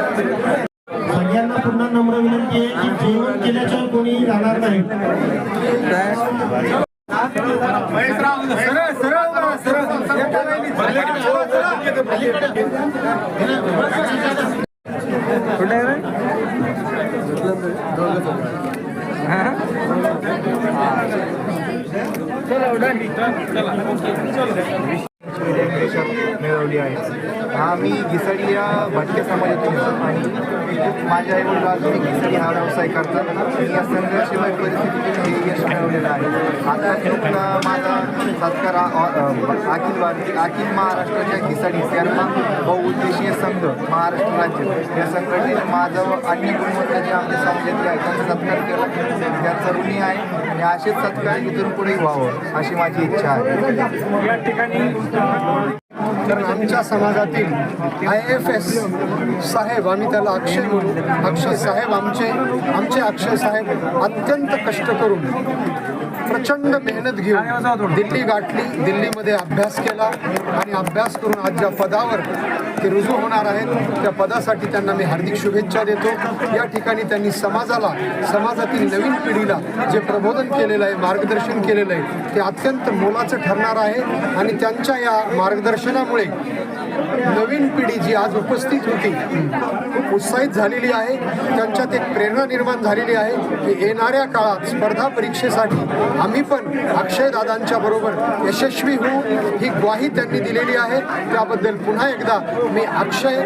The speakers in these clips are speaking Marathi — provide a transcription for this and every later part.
सगळ्यांना पुन्हा नम्र विनंती आहे की जेवण केल्याशिवाय कोणी राहणार नाही. मिळवली आहे. आम्ही घिसाडी या भटक्या समाजातून आणि माझ्या आईवडील अजूनही घिसाडी हा व्यवसाय करतात. या संघर्षमय परिस्थितीतून हे यश मिळवलेलं आहे. आता माझा सत्कार अखिल महाराष्ट्राच्या घिसाडी शर्मा बहुउद्देशीय संघ महाराष्ट्र राज्य या संघटनेने माझं व अन्य गुणवत्ता जे आमच्या समाजातले आहेत त्यांचा सत्कार केला त्याचा ऋणी आहे आणि असेच सत्कार इथून पुढेही व्हावं अशी माझी इच्छा आहे. या ठिकाणी कारण आमच्या समाजातील IFS साहेब, आम्ही त्याला अक्षय म्हणू, अक्षय साहेब आमचे अक्षय साहेब अत्यंत कष्ट करून प्रचंड मेहनत घेऊन दिल्ली गाठली, दिल्लीमध्ये अभ्यास केला आणि अभ्यास करून आज ज्या पदावर ते रुजू होणार आहेत त्या पदासाठी त्यांना मी हार्दिक शुभेच्छा देतो. या ठिकाणी त्यांनी समाजातील नवीन पिढीला जे प्रबोधन केलेलं आहे, मार्गदर्शन केलेलं आहे ते अत्यंत मोलाचं ठरणार आहे आणि त्यांच्या या मार्गदर्शनामुळे नवीन पिढी जी आज उपस्थित होती खूप उत्साहित झालेली आहे. त्यांच्यात एक प्रेरणा निर्माण झालेली आहे की येणाऱ्या काळात स्पर्धा परीक्षेसाठी आम्ही पण अक्षयदादांच्या बरोबर यशस्वी होऊ ही ग्वाही त्यांनी दिलेली आहे. त्याबद्दल पुन्हा एकदा मी अक्षय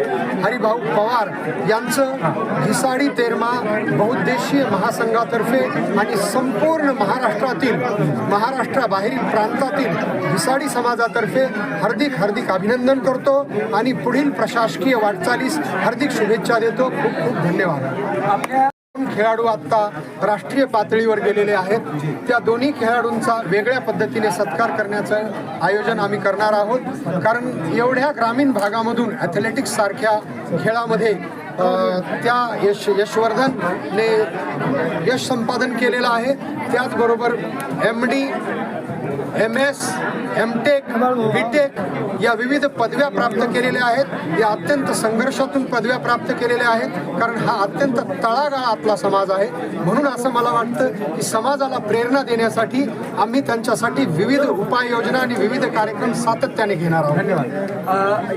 हरिभाऊ पवार यांचं घिसाडी तेरमा बहुउद्देशीय महासंघातर्फे आणि संपूर्ण महाराष्ट्राबाहेरील प्रांतातील घिसाडी समाजातर्फे हार्दिक अभिनंदन करतो आणि पुढील प्रशासकीय वाटचालीस हार्दिक शुभेच्छा देतो. खूप खूप धन्यवाद. खेळाडू आत्ता राष्ट्रीय पातळीवर गेलेले आहेत. त्या दोन्ही खेळाडूंचा वेगळ्या पद्धतीने सत्कार करण्याचं आयोजन आम्ही करणार आहोत. कारण एवढ्या ग्रामीण भागामधून ॲथलेटिक्स सारख्या खेळामध्ये त्या यशवर्धनने यश संपादन केलेलं आहे. त्याचबरोबर MD, MS, MTech, BTech या विविध पदव्या प्राप्त केलेल्या आहेत. या अत्यंत संघर्षातून पदव्या प्राप्त केलेल्या आहेत. कारण हा अत्यंत तळागाळातला समाज आहे. म्हणून असं मला वाटतं की समाजाला प्रेरणा देण्यासाठी आम्ही त्यांच्यासाठी विविध उपाययोजना आणि विविध कार्यक्रम सातत्याने घेणार आहोत. धन्यवाद.